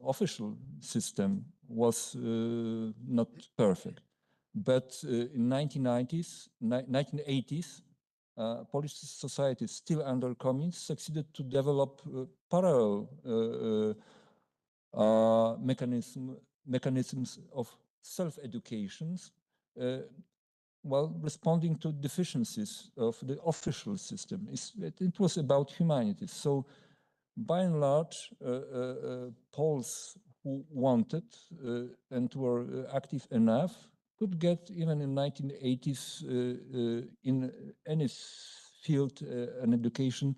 official system was not perfect. But in 1980s, Polish society, still under communism, succeeded to develop parallel mechanisms of self-educations, while responding to deficiencies of the official system. It was about humanities. So by and large, Poles who wanted and were active enough could get, even in 1980s, in any field, an education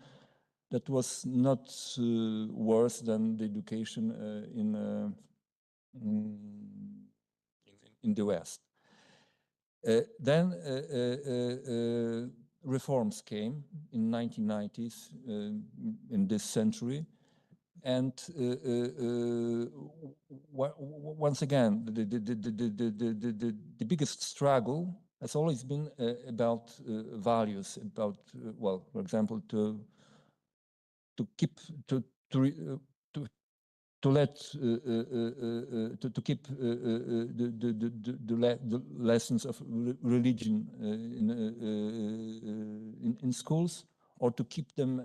that was not worse than the education in the West. Then reforms came in 1990s in this century. And once again, the biggest struggle has always been about values, about, well, for example, to keep to keep the lessons of religion in schools, or to keep them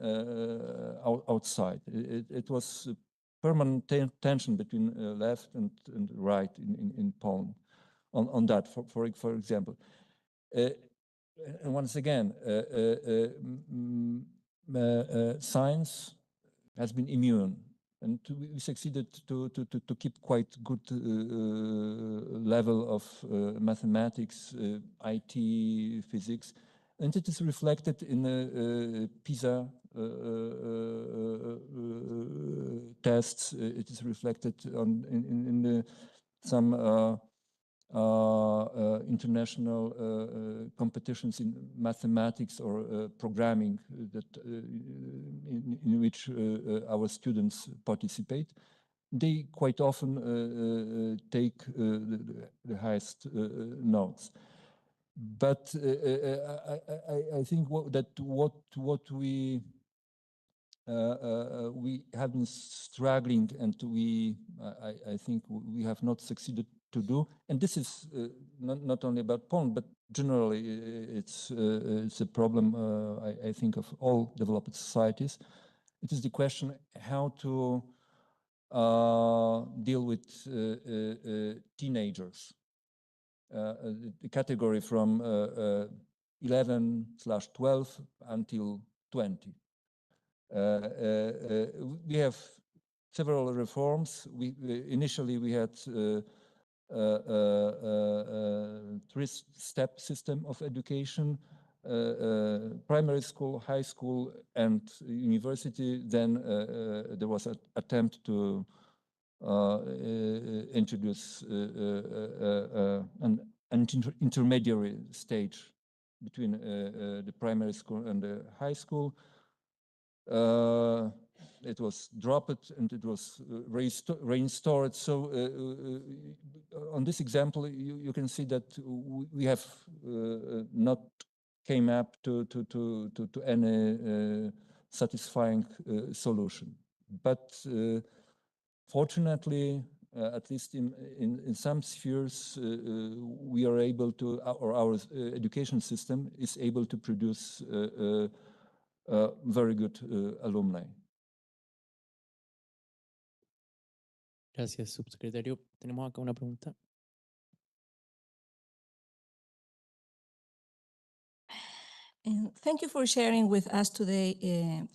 outside. It was a permanent tension between left and right in Poland on that, for example. And once again, science has been immune, and we succeeded to keep quite good level of mathematics, IT, physics, and it is reflected in PISA tests. It is reflected in some international competitions in mathematics or programming that in which our students participate. They quite often take the highest notes. But I think what we have been struggling, and I think we have not succeeded to do, and this is not only about Poland, but generally it's a problem, I think, of all developed societies. It is the question how to deal with teenagers, the category from 11/12 until 20. We have several reforms. Initially we had three-step system of education, primary school, high school, and university. Then there was an attempt to introduce an intermediary stage between the primary school and the high school. It was dropped and it was reinstored. So on this example, you can see that we have not came up to any satisfying solution. But fortunately, at least in some spheres, we are able to, or our education system is able to produce very good alumni. Gracias, subsecretario. Tenemos acá una pregunta. And thank you for sharing with us today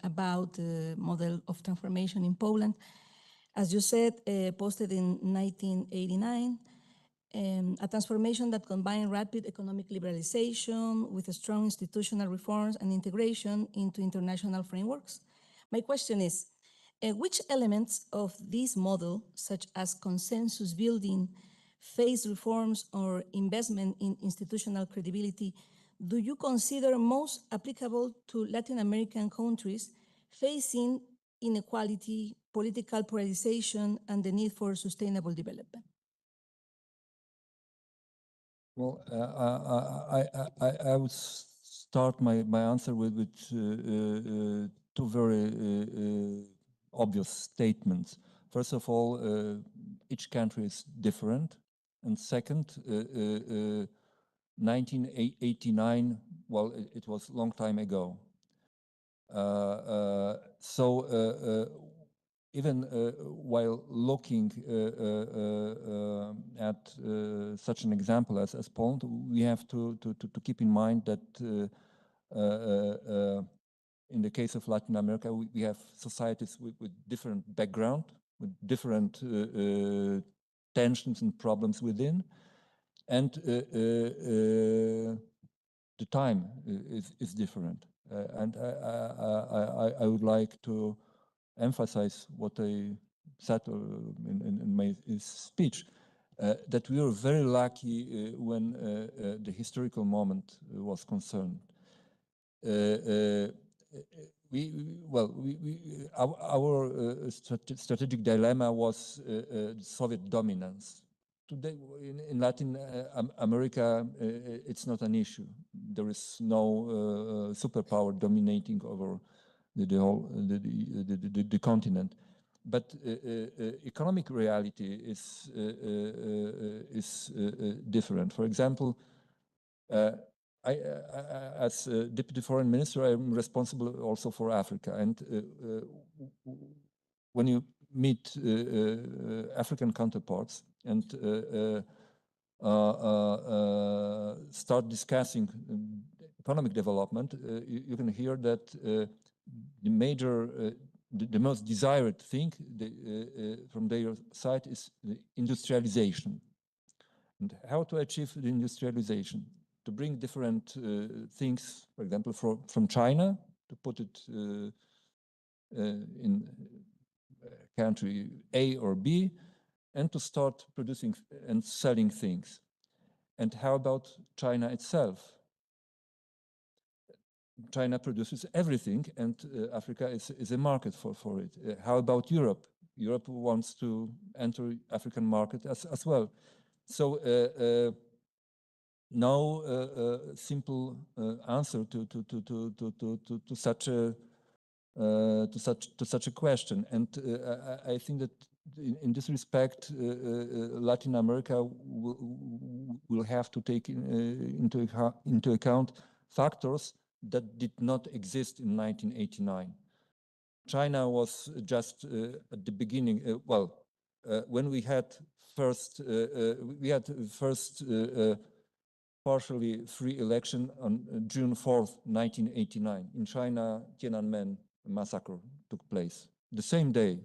about the model of transformation in Poland. As you said, posted in 1989, a transformation that combined rapid economic liberalization with a strong institutional reforms and integration into international frameworks. My question is, which elements of this model, such as consensus building, phase reforms or investment in institutional credibility do you consider most applicable to Latin American countries facing inequality, political polarization, and the need for sustainable development? Well, I would start my answer with two very obvious statements. First of all, each country is different. And second, 1989, well, it was a long time ago. Even while looking at such an example as Poland, we have to keep in mind that in the case of Latin America, we have societies with different background, with different tensions and problems within, and the time is different. And I would like to emphasize what I said in my speech, that we were very lucky when the historical moment was concerned. Our strategic dilemma was Soviet dominance. Today, in Latin America, it's not an issue. There is no superpower dominating over the continent. But economic reality is different. For example, as Deputy Foreign Minister, I'm responsible also for Africa. And when you meet African counterparts and start discussing economic development, you can hear that the major, the most desired thing from their side is the industrialization. And how to achieve the industrialization? To bring different things, for example, from China, to put it in country A or B, and to start producing and selling things. And how about China itself? China produces everything, and Africa is a market for it. How about Europe? Europe wants to enter African market as well. So no simple answer to such a question, and I think that in this respect, Latin America will have to take into account factors that did not exist in 1989. China was just at the beginning. When we had first partially free election on June 4th, 1989. In China, Tiananmen massacre took place the same day.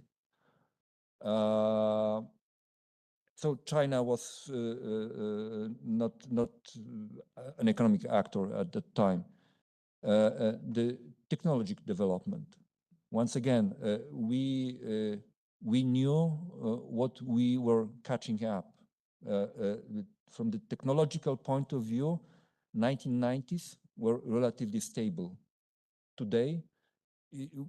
So China was not an economic actor at that time. The technology development. Once again, we knew what we were catching up. From the technological point of view, 1990s were relatively stable. Today,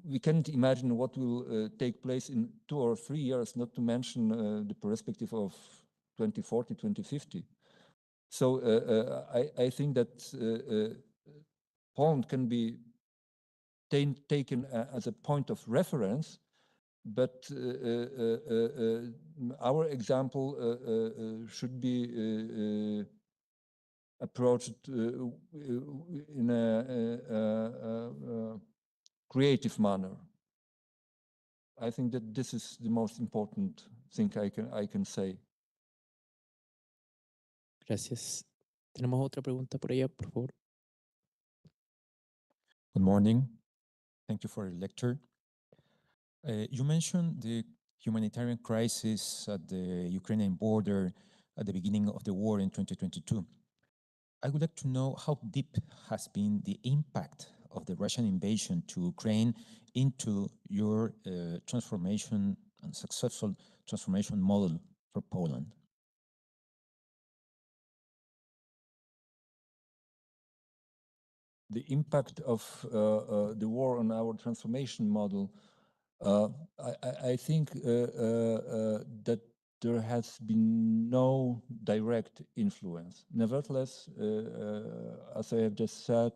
we can't imagine what will take place in 2 or 3 years, not to mention the perspective of 2040, 2050. So I think that Poland can be taken as a point of reference, but our example should be approached in a creative manner. I think that this is the most important thing I can say. Gracias. Tenemos otra pregunta por allá, por favor. Good morning. Thank you for the lecture. You mentioned the humanitarian crisis at the Ukrainian border at the beginning of the war in 2022. I would like to know how deep has been the impact of the Russian invasion to Ukraine into your transformation and successful transformation model for Poland. the impact of the war on our transformation model, I think that there has been no direct influence. Nevertheless, as I have just said,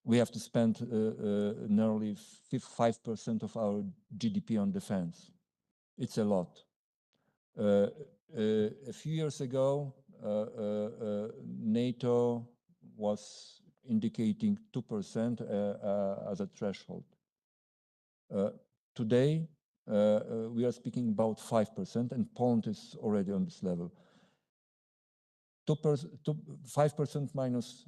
we have to spend nearly 5% of our GDP on defense. It's a lot. A few years ago, NATO was indicating 2% as a threshold. Today, we are speaking about 5%, and Poland is already on this level. 5% minus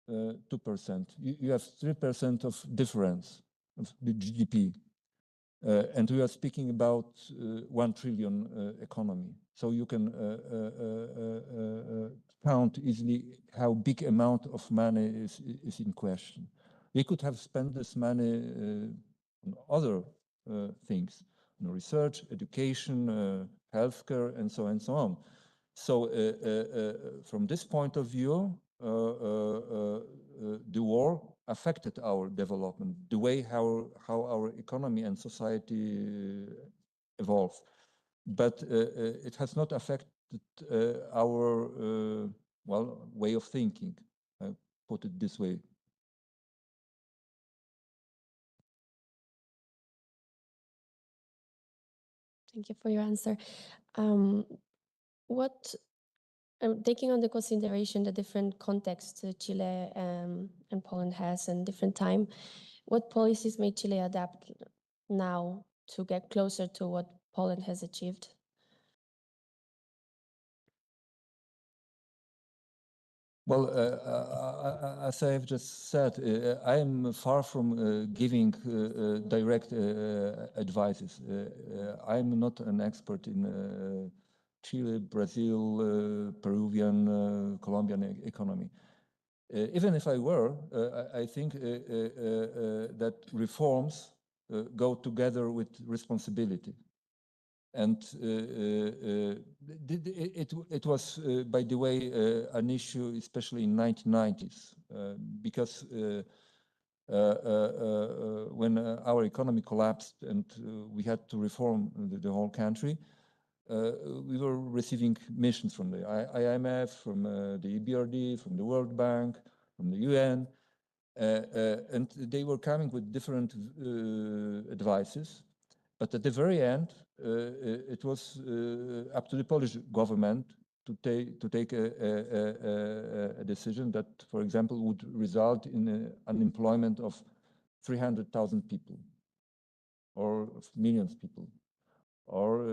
2%. You have 3% of difference of the GDP. And we are speaking about 1 trillion economy. So you can count easily how big amount of money is in question. We could have spent this money on other things, research, education, healthcare, and so on. So from this point of view, the war affected our development, the way how our economy and society evolved. But it has not affected our way of thinking, put it this way. Thank you for your answer. Taking on the consideration the different contexts Chile and Poland has and different time, what policies may Chile adapt now to get closer to what Poland has achieved? Well, as I have just said, I am far from giving direct advices. I am not an expert in Chile, Brazil, Peruvian, Colombian economy. Even if I were, I think that reforms go together with responsibility. And it was, by the way, an issue, especially in 1990s, because when our economy collapsed and we had to reform the whole country, we were receiving missions from the IMF, from the EBRD, from the World Bank, from the UN, and they were coming with different advices. But at the very end, it was up to the Polish government to take a decision that, for example, would result in unemployment of 300,000 people or millions of people, or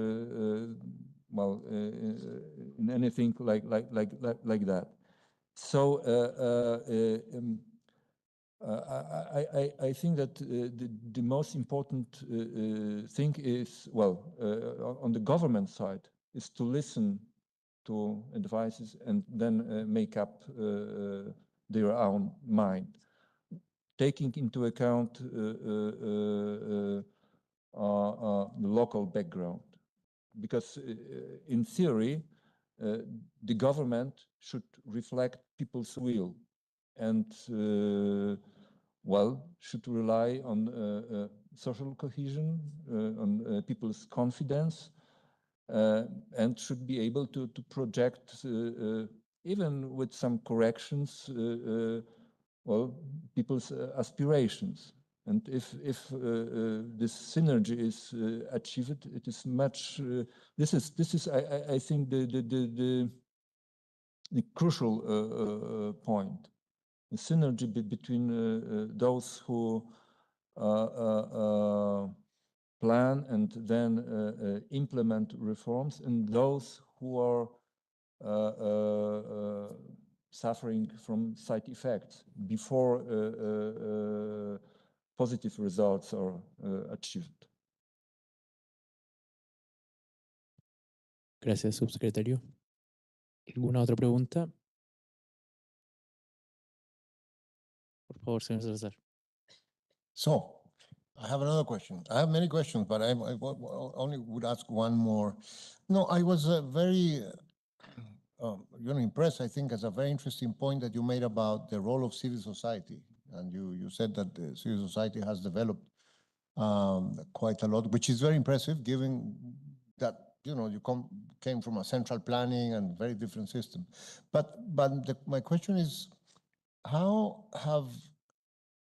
in anything like that. So I think that the most important thing is, on the government side, is to listen to advices and then make up their own mind, taking into account the local background. Because in theory, the government should reflect people's will and should rely on social cohesion, on people's confidence, and should be able to project, even with some corrections, people's aspirations. And if this synergy is achieved, it is much. This is I think the crucial point. The synergy between those who plan and then implement reforms and those who are suffering from side effects before positive results are achieved. Gracias, subsecretario. ¿Alguna otra pregunta? Por favor, señor Salazar. So, I have another question. I have many questions, but I only would ask one more. No, I was very impressed, I think, as a very interesting point that you made about the role of civil society. And you said that the civil society has developed quite a lot, which is very impressive, given that you came from a central planning and very different system. But my question is, how have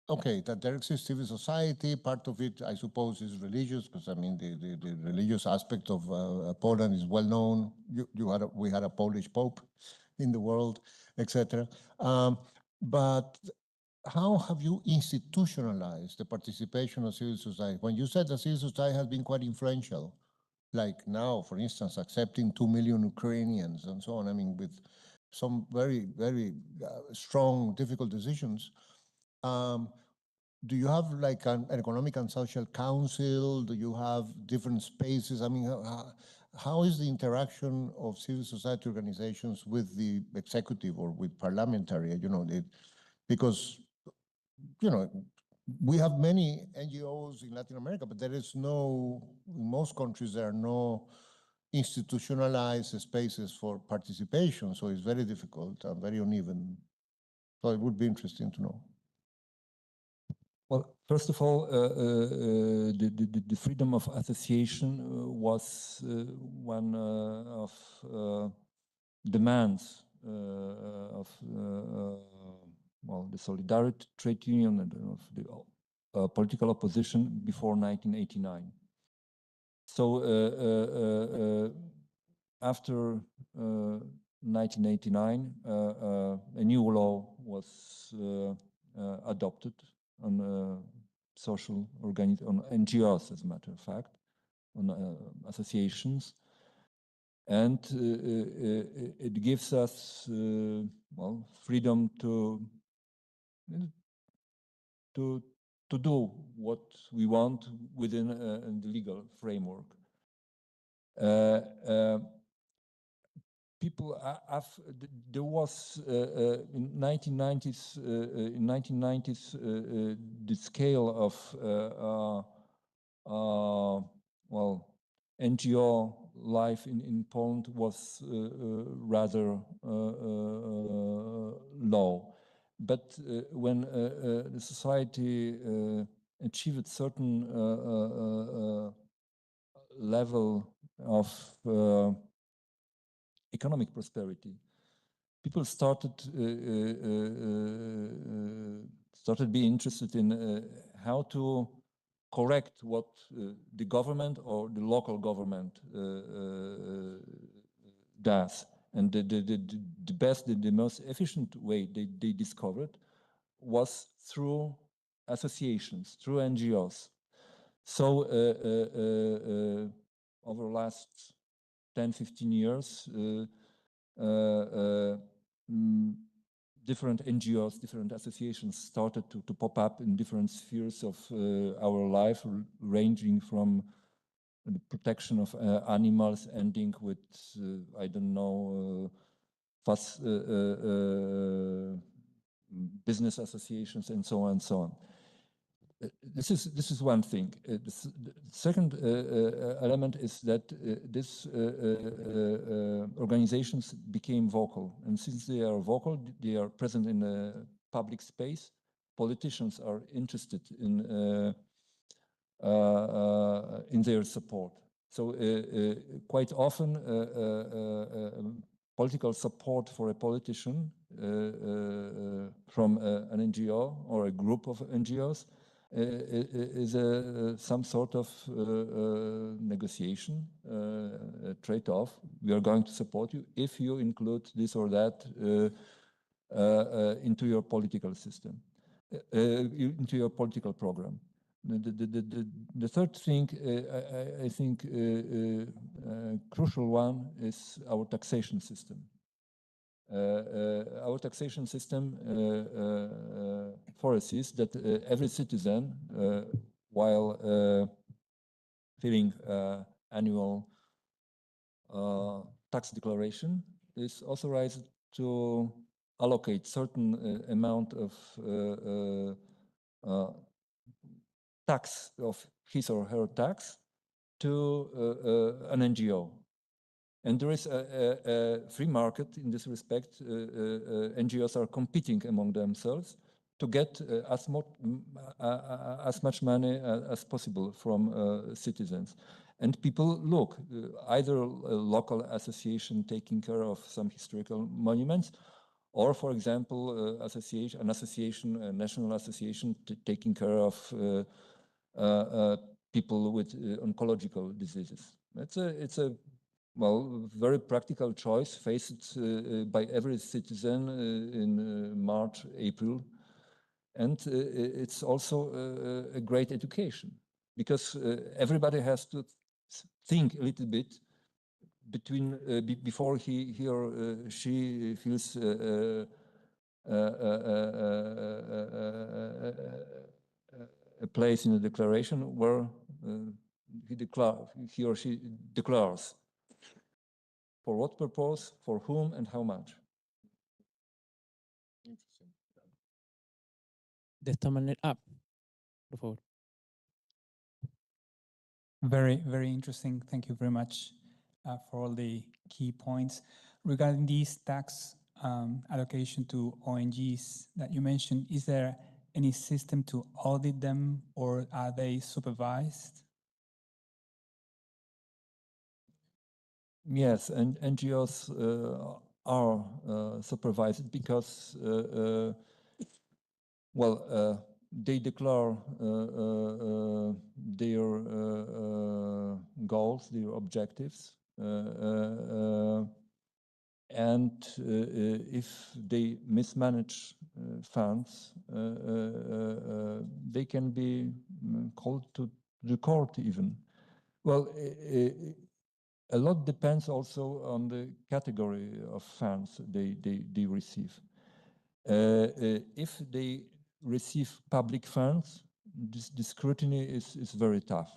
that there exists civil society. Part of it, I suppose, is religious, because I mean the religious aspect of Poland is well known. We had a Polish Pope in the world, etc. But how have you institutionalized the participation of civil society? When you said that civil society has been quite influential, like now, for instance, accepting 2 million Ukrainians and so on, I mean, with some very, very strong, difficult decisions. Do you have like an economic and social council? Do you have different spaces? I mean, how is the interaction of civil society organizations with the executive or with parliamentary? Because we have many NGOs in Latin America, but there is no, in most countries, there are no institutionalized spaces for participation. So it's very difficult and very uneven. So it would be interesting to know. Well, first of all, the freedom of association was one of demands of the Solidarity Trade Union and of the political opposition before 1989. So after 1989, a new law was adopted on social on NGOs, as a matter of fact, on associations, and it gives us freedom to do what we want within the legal framework. People there was in 1990s the scale of NGO life in Poland was rather low, but when the society achieved a certain level of economic prosperity, people started being interested in how to correct what the government or the local government does. And the best, the most efficient way they discovered was through associations, through NGOs. So over the last 10, 15 years, different NGOs, different associations started to pop up in different spheres of our life, ranging from the protection of animals, ending with, I don't know, business associations, and so on and so on. This is one thing. The second element is that these organizations became vocal, and since they are vocal, they are present in a public space. Politicians are interested in their support. So quite often, political support for a politician from an NGO or a group of NGOs is some sort of negotiation, a trade-off. We are going to support you if you include this or that into your political system, into your political program. The third thing, I think, crucial one is our taxation system. Our taxation system foresees that every citizen, while filling annual tax declaration, is authorized to allocate certain amount of tax, of his or her tax, to an NGO. And there is a free market in this respect. NGOs are competing among themselves to get as much money as possible from citizens. And people look, either a local association taking care of some historical monuments, or, for example, a national association taking care of people with oncological diseases. It's a well, very practical choice faced by every citizen in March, April. And it's also a great education, because everybody has to think a little bit between before he or she feels a place in the declaration where he or she declares for what purpose, for whom, and how much. De esta manera, por favor. Very, very interesting. Thank you very much for all the key points. Regarding these tax allocation to ONGs that you mentioned, is there any system to audit them, or are they supervised? Yes, and NGOs are supervised because, they declare their goals, their objectives, and if they mismanage funds, they can be called to the court even. Well, a lot depends also on the category of funds they receive. If they receive public funds, the scrutiny is very tough.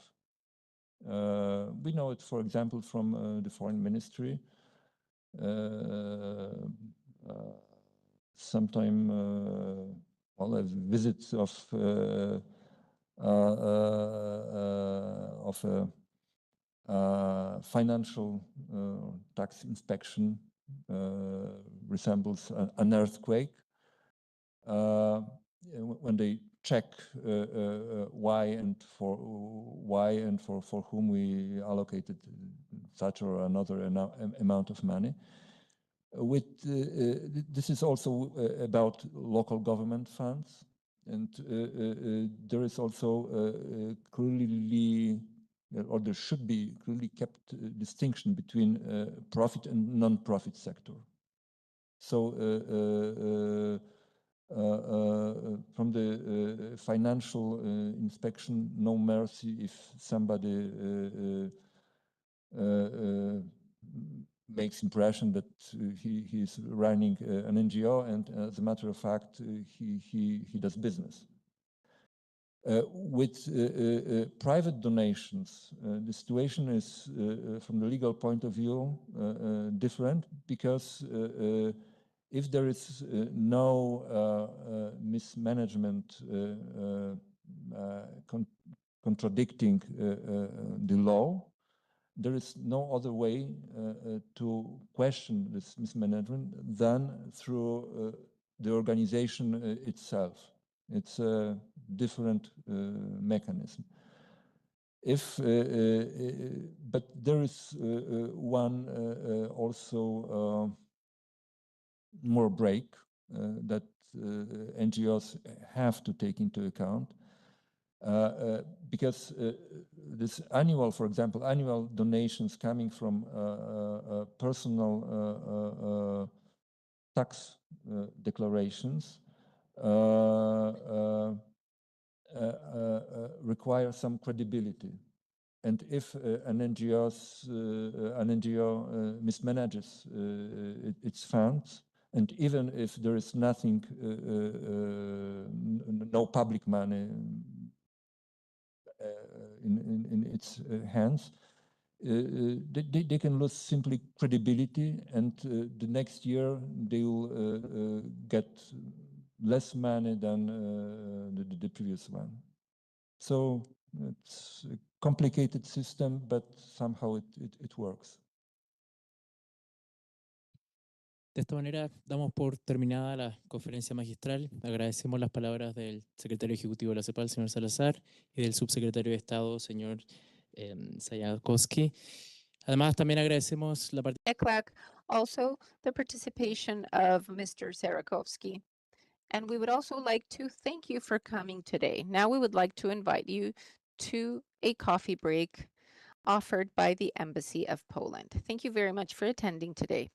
We know it, for example, from the foreign ministry. Sometime, a visit of a financial tax inspection resembles an earthquake. When they check why and for whom we allocated such or another amount of money. This is also about local government funds, and there is also clearly, or there should be clearly kept distinction between profit and non-profit sector. So from the financial inspection, no mercy if somebody makes impression that he is running an NGO, and as a matter of fact, he does business. With private donations, the situation is, from the legal point of view, different, because if there is no mismanagement contradicting the law, there is no other way to question this mismanagement than through the organization itself. It's a different mechanism. But there is one also more break that NGOs have to take into account, because this annual, for example, annual donations coming from personal tax declarations require some credibility. And if an NGO mismanages its funds, and even if there is nothing, no public money in its hands, they can lose simply credibility, and the next year they will get less money than the previous one. So it's a complicated system, but somehow it works. De esta manera damos por terminada la conferencia magistral. Agradecemos las palabras del secretario ejecutivo de la CEPAL, señor Salazar, y del subsecretario de Estado, señor Sayakowski. Además, también agradecemos la participación. ECLAC, also the participation of Mr. Sarakovsky. And we would also like to thank you for coming today. Now we would like to invite you to a coffee break offered by the Embassy of Poland. Thank you very much for attending today.